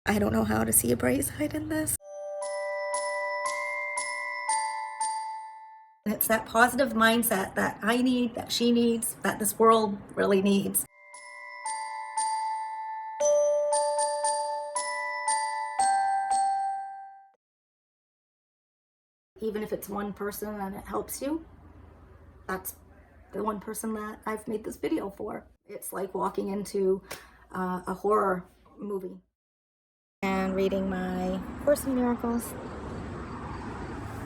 I don't know how to see a bright side in this. And it's that positive mindset that I need, that she needs, that this world really needs. Even if it's one person and it helps you, that's the one person that I've made this video for. It's like walking into a horror movie. And reading my Course in Miracles,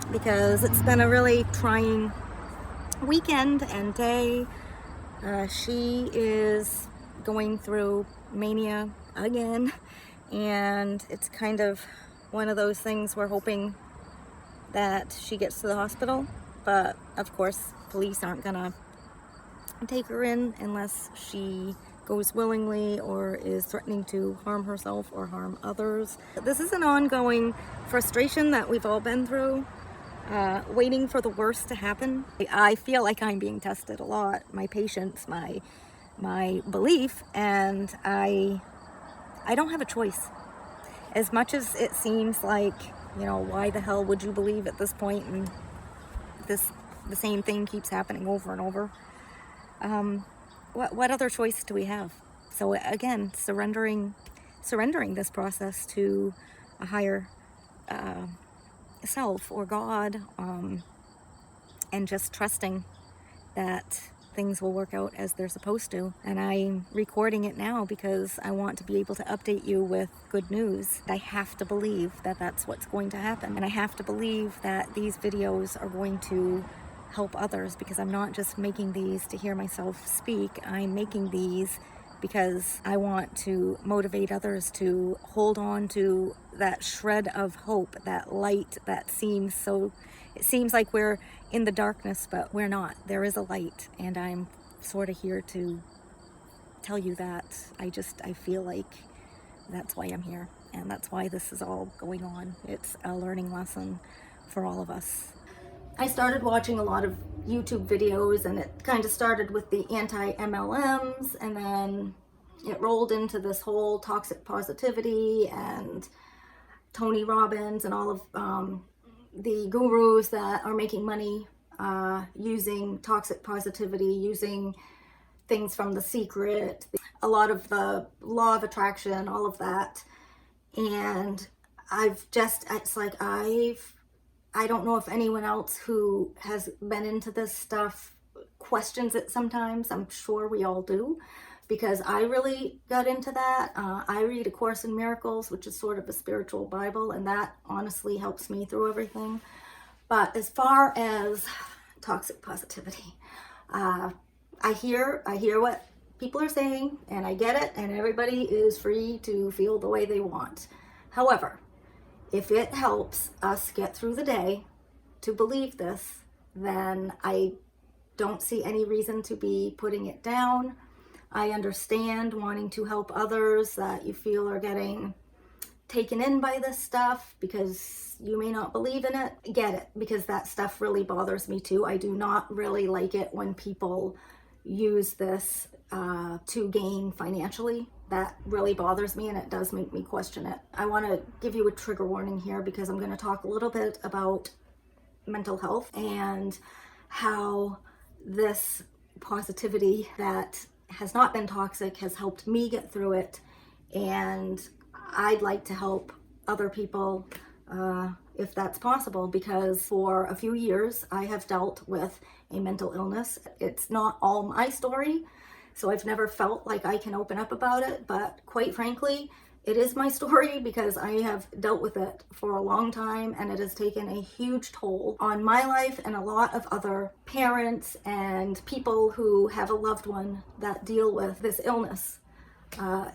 because it's been a really trying weekend and day. She is going through mania again, and it's kind of one of those things we're hoping that she gets to the hospital, but of course police aren't gonna take her in unless she goes willingly or is threatening to harm herself or harm others. This is an ongoing frustration that we've all been through, waiting for the worst to happen. I feel like I'm being tested a lot, my patience, my belief, and I don't have a choice. As much as it seems like, you know, why the hell would you believe at this point, and the same thing keeps happening over and over. What other choice do we have? So again, surrendering this process to a higher self or God, and just trusting that things will work out as they're supposed to. And I'm recording it now because I want to be able to update you with good news. I have to believe that that's what's going to happen, and I have to believe that these videos are going to help others, because I'm not just making these to hear myself speak. I'm making these because I want to motivate others to hold on to that shred of hope, that light that seems so, it seems like we're in the darkness, but we're not. There is a light, and I'm sort of here to tell you that. I feel like that's why I'm here, and that's why this is all going on. It's a learning lesson for all of us. I started watching a lot of YouTube videos, and it kind of started with the anti-MLMs, and then it rolled into this whole toxic positivity and Tony Robbins and all of the gurus that are making money using toxic positivity, using things from The Secret, a lot of the law of attraction, all of that. And it's like I don't know if anyone else who has been into this stuff questions it sometimes. I'm sure we all do, because I really got into that. I read A Course in Miracles, which is sort of a spiritual Bible, and that honestly helps me through everything. But as far as toxic positivity, I hear what people are saying, and I get it, and everybody is free to feel the way they want. However, if it helps us get through the day to believe this, then I don't see any reason to be putting it down. I understand wanting to help others that you feel are getting taken in by this stuff because you may not believe in it. Get it, because that stuff really bothers me too. I do not really like it when people use this to gain financially. That really bothers me, and it does make me question it. I want to give you a trigger warning here, because I'm going to talk a little bit about mental health and how this positivity that has not been toxic has helped me get through it, and I'd like to help other people if that's possible, because for a few years I have dealt with a mental illness. It's not all my story, so I've never felt like I can open up about it, but quite frankly, it is my story because I have dealt with it for a long time, and it has taken a huge toll on my life and a lot of other parents and people who have a loved one that deal with this illness.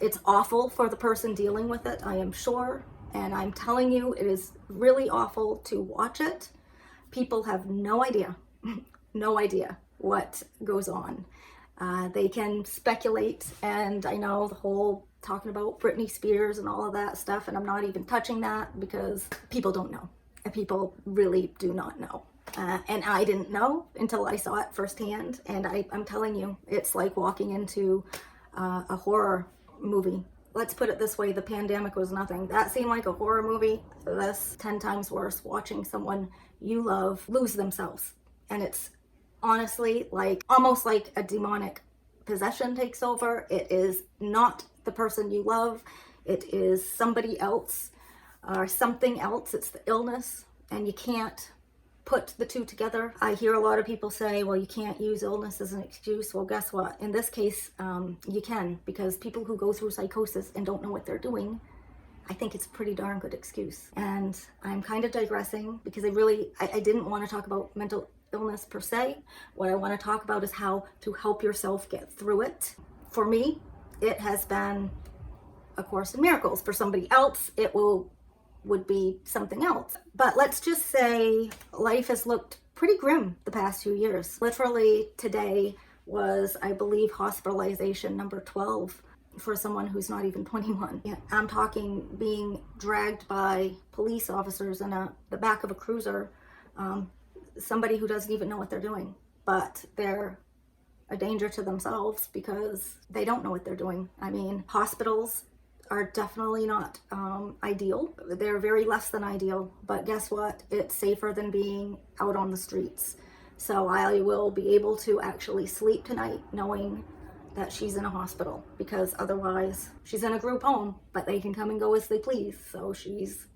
It's awful for the person dealing with it, I am sure, and I'm telling you, it is really awful to watch it. People have no idea, no idea what goes on. They can speculate, and I know the whole talking about Britney Spears and all of that stuff, and I'm not even touching that because people don't know. People really do not know. And I didn't know until I saw it firsthand, and I'm telling you, it's like walking into a horror movie. let's put it this way, the pandemic was nothing. That seemed like a horror movie. This 10 times worse, watching someone you love lose themselves. And it's honestly like almost like a demonic possession takes over. It is not the person you love. It is somebody else or something else. It's the illness, and you can't put the two together. I hear a lot of people say, well, you can't use illness as an excuse. Well, guess what? In this case, you can, because people who go through psychosis and don't know what they're doing, I think it's a pretty darn good excuse. And I'm kind of digressing because I didn't want to talk about mental illness per se. What I want to talk about is how to help yourself get through it. For me, it has been A Course in Miracles. For somebody else, it would be something else. But let's just say life has looked pretty grim the past few years. Literally today was, I believe, hospitalization number 12 for someone who's not even 21. Yeah, I'm talking being dragged by police officers in the back of a cruiser, somebody who doesn't even know what they're doing, but they're a danger to themselves because they don't know what they're doing. I mean, hospitals are definitely not ideal. They're very less than ideal, but guess what? It's safer than being out on the streets. So I will be able to actually sleep tonight knowing that she's in a hospital, because otherwise she's in a group home, but they can come and go as they please. So she's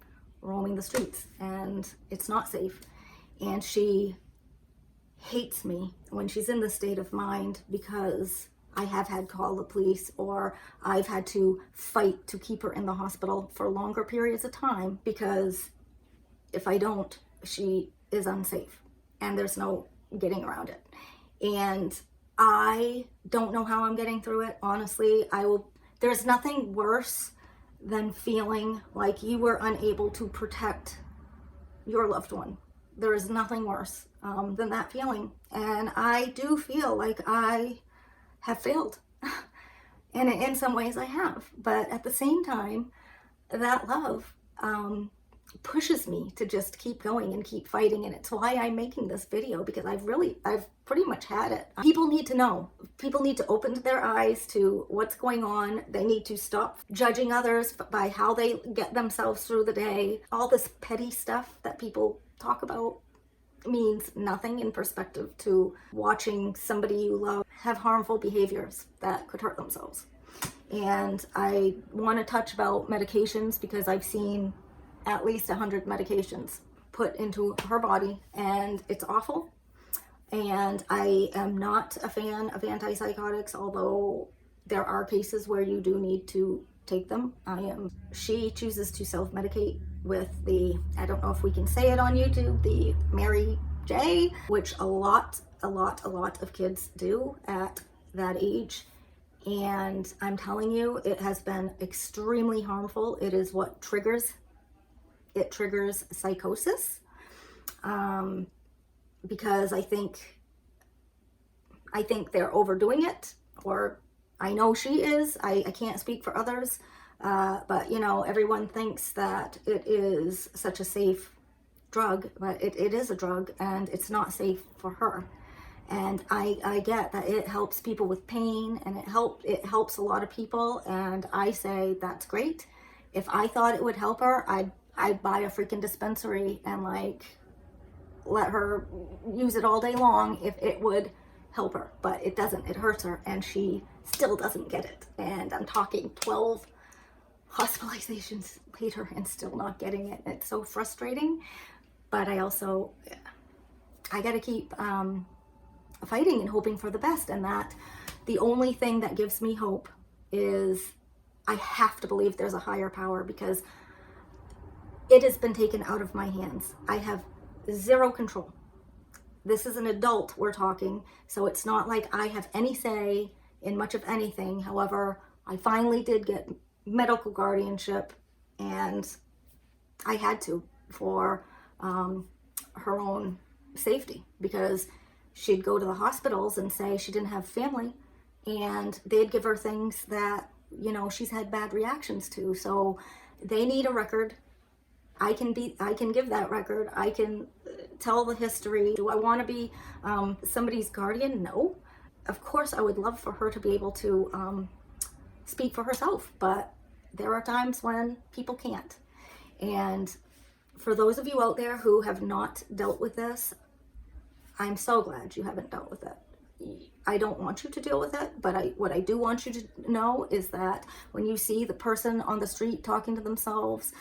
roaming the streets and it's not safe. And she hates me when she's in this state of mind because I have had to call the police, or I've had to fight to keep her in the hospital for longer periods of time, because if I don't, she is unsafe and there's no getting around it. And I don't know how I'm getting through it. Honestly, there's nothing worse than feeling like you were unable to protect your loved one. There is nothing worse than that feeling. And I do feel like I have failed. And in some ways I have. But at the same time, that love pushes me to just keep going and keep fighting. And it's why I'm making this video, because I've pretty much had it. People need to know. People need to open their eyes to what's going on. They need to stop judging others by how they get themselves through the day. All this petty stuff that people talk about means nothing in perspective to watching somebody you love have harmful behaviors that could hurt themselves. And I want to touch about medications, because I've seen at least 100 medications put into her body, and it's awful. And I am not a fan of antipsychotics, although there are cases where you do need to take them. She chooses to self-medicate with I don't know if we can say it on YouTube, the Mary J, which a lot of kids do at that age. And I'm telling you, it has been extremely harmful. It is what triggers psychosis. Because I think they're overdoing it, or I know she is. I can't speak for others. But everyone thinks that it is such a safe drug, but it is a drug, and it's not safe for her. And I get that it helps people with pain, and it helps a lot of people, and I say that's great. If I thought it would help her, I'd buy a freaking dispensary and let her use it all day long if it would help her. But it doesn't. It hurts her, and she still doesn't get it. And I'm talking 12 hospitalizations later and still not getting it. It's so frustrating. But I got to keep fighting and hoping for the best. And that the only thing that gives me hope is I have to believe there's a higher power, because it has been taken out of my hands. I have zero control. This is an adult we're talking, so it's not like I have any say in much of anything. However, I finally did get medical guardianship, and I had to for her own safety, because she'd go to the hospitals and say she didn't have family, and they'd give her things that she's had bad reactions to. So they need a record. I can give that record. I can tell the history. Do I want to be somebody's guardian? No. Of course, I would love for her to be able to speak for herself, but there are times when people can't. And for those of you out there who have not dealt with this, I'm so glad you haven't dealt with it. I don't want you to deal with it, but what I do want you to know is that when you see the person on the street talking to themselves,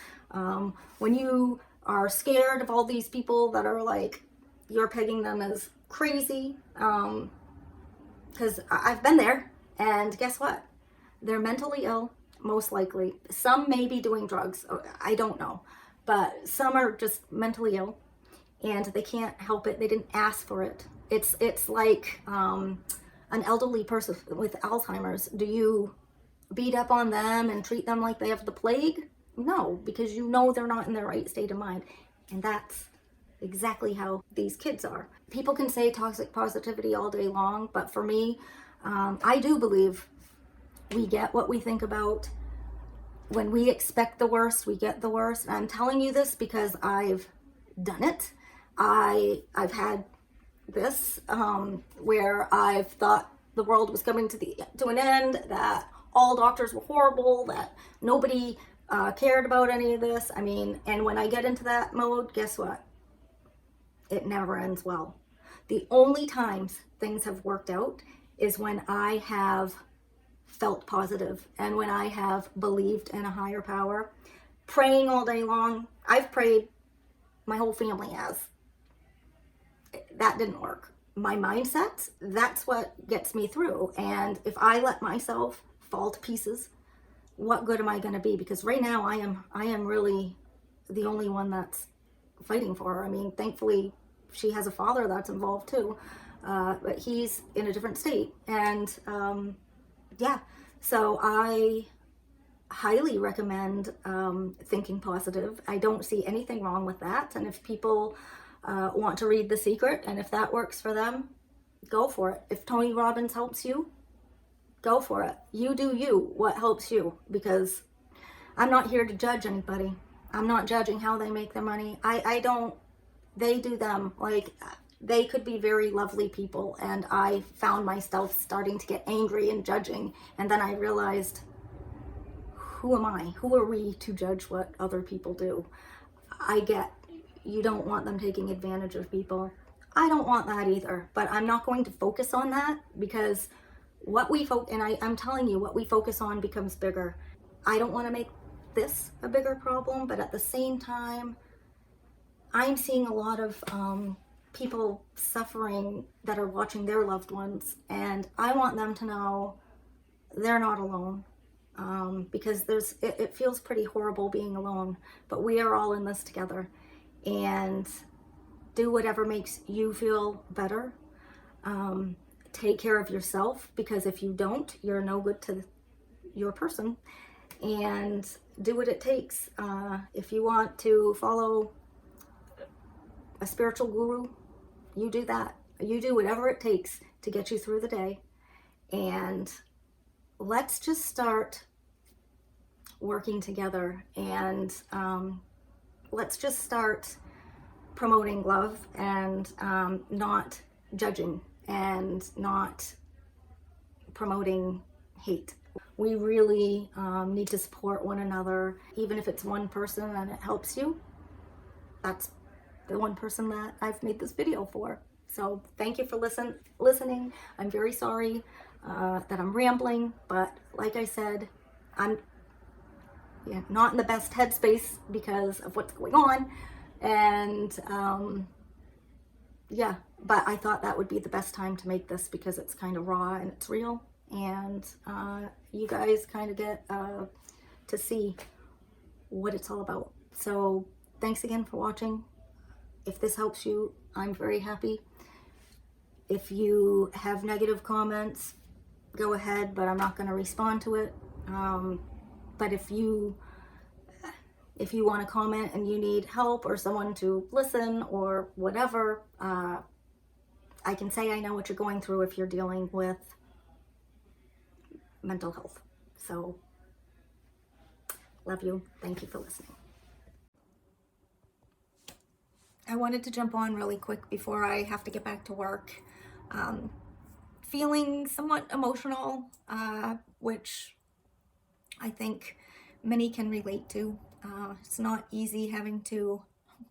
when you are scared of all these people that are like, you're pegging them as crazy, because I've been there, and guess what? They're mentally ill, most likely. Some may be doing drugs, I don't know, but some are just mentally ill, and they can't help it. They didn't ask for it. It's like an elderly person with Alzheimer's. Do you beat up on them and treat them like they have the plague? No, because you know they're not in their right state of mind. And that's exactly how these kids are. People can say toxic positivity all day long, but for me, I do believe we get what we think about. When we expect the worst, we get the worst. And I'm telling you this because I've done it. I've had this where I've thought the world was coming to an end, that all doctors were horrible, that nobody cared about any of this. I mean, and when I get into that mode, guess what? It never ends well. The only times things have worked out is when I have felt positive and when I have believed in a higher power. Praying all day long. I've prayed, my whole family has. That didn't work. My mindset, that's what gets me through. And if I let myself fall to pieces, what good am I going to be? Because right now I am really the only one that's fighting for her. I mean, thankfully she has a father that's involved too, but he's in a different state. And yeah, so I highly recommend thinking positive. I don't see anything wrong with that. And if people want to read The Secret, and if that works for them, go for it. If Tony Robbins helps you, go for it. You do you, what helps you, because I'm not here to judge anybody. I'm not judging how they make their money. I don't, they do them. Like, they could be very lovely people, and I found myself starting to get angry and judging, and then I realized, who am I? Who are we to judge what other people do? I get you don't want them taking advantage of people. I don't want that either, but I'm not going to focus on that, because what we I'm telling you, what we focus on becomes bigger. I don't want to make this a bigger problem, but at the same time, I'm seeing a lot of people suffering that are watching their loved ones, and I want them to know they're not alone, because it feels pretty horrible being alone, but we are all in this together. And do whatever makes you feel better. Take care of yourself, because if you don't, you're no good to your person. And do what it takes. If you want to follow a spiritual guru, you do that. You do whatever it takes to get you through the day. And let's just start working together, and let's just start promoting love and not judging and not promoting hate. We really need to support one another, even if it's one person and it helps you. That's the one person that I've made this video for. So thank you for listening. I'm very sorry that I'm rambling, but like I said, I'm not in the best headspace because of what's going on, and yeah, but I thought that would be the best time to make this, because it's kind of raw and it's real, and you guys kind of get to see what it's all about. So thanks again for watching. If this helps you, I'm very happy. If you have negative comments, go ahead, but I'm not going to respond to it. But if you want to comment and you need help or someone to listen or whatever, I can say I know what you're going through if you're dealing with mental health. So, love you. Thank you for listening. I wanted to jump on really quick before I have to get back to work. Feeling somewhat emotional, which I think many can relate to. It's not easy having to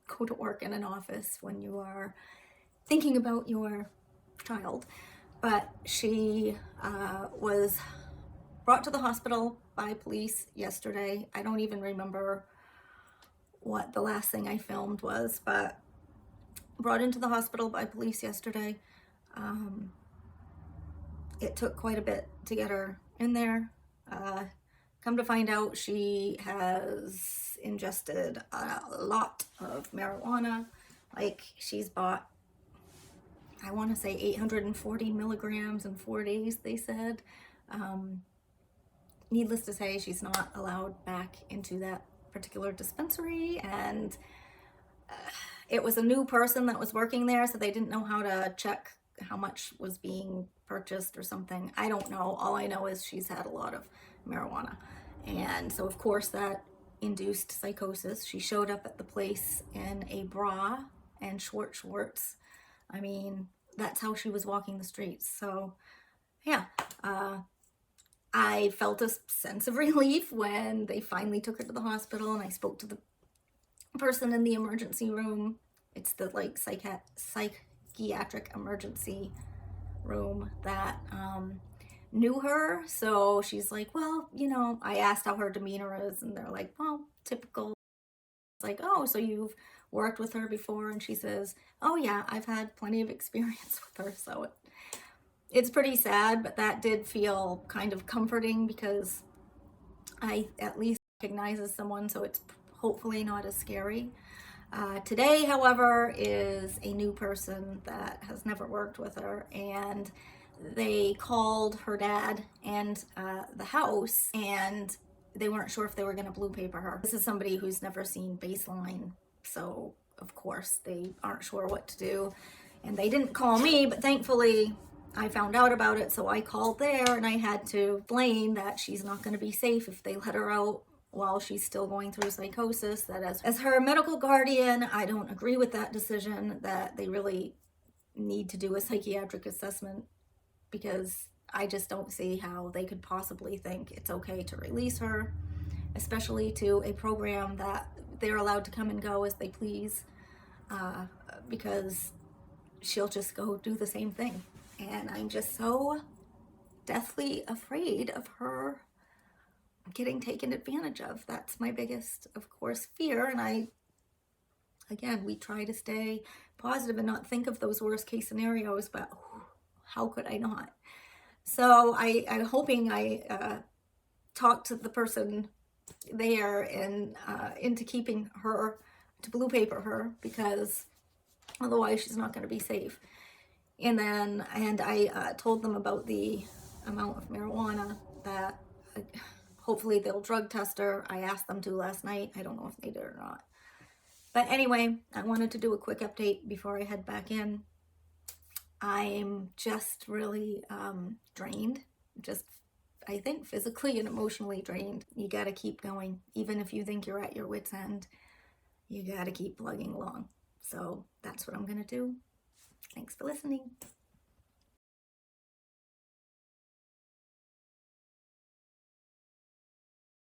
go to work in an office when you are thinking about your child. But she was brought to the hospital by police yesterday. I don't even remember what the last thing I filmed was, but brought into the hospital by police yesterday. It took quite a bit to get her in there. Come to find out, she has ingested a lot of marijuana. Like, she's bought, I want to say 840 milligrams in 4 days, they said. Needless to say, she's not allowed back into that particular dispensary, and it was a new person that was working there, so they didn't know how to check how much was being purchased or something. I don't know. All I know is she's had a lot of marijuana. And so, of course, that induced psychosis. She showed up at the place in a bra and short shorts. I mean, that's how she was walking the streets. So, yeah. I felt a sense of relief when they finally took her to the hospital, and I spoke to the person in the emergency room. It's the like psychiatric emergency room that knew her. So she's like, well, you know, I asked how her demeanor is, and they're like, well, typical. It's like, oh, so you've worked with her before? And she says, oh yeah, I've had plenty of experience with her. So it's pretty sad, but that did feel kind of comforting because I at least recognize someone, so it's hopefully not as scary. Today, however, is a new person that has never worked with her, and they called her dad and the house, and they weren't sure if they were going to blue paper her. This is somebody who's never seen Baseline, so of course they aren't sure what to do. And they didn't call me, but thankfully I found out about it, so I called there, and I had to explain that she's not going to be safe if they let her out while she's still going through psychosis. That as her medical guardian, I don't agree with that decision, that they really need to do a psychiatric assessment, because I just don't see how they could possibly think it's okay to release her, especially to a program that they're allowed to come and go as they please, because she'll just go do the same thing. And I'm just so deathly afraid of her getting taken advantage of. That's my biggest, of course, fear. And again, we try to stay positive and not think of those worst case scenarios, but how could I not? So I'm hoping I talked to the person there and into keeping her, to blue paper her, because otherwise she's not going to be safe. And I told them about the amount of marijuana that hopefully they'll drug test her. I asked them to last night. I don't know if they did or not. But anyway, I wanted to do a quick update before I head back in. I'm just really drained. Just, I think, physically and emotionally drained. You got to keep going. Even if you think you're at your wit's end, you got to keep plugging along. So that's what I'm going to do. Thanks for listening.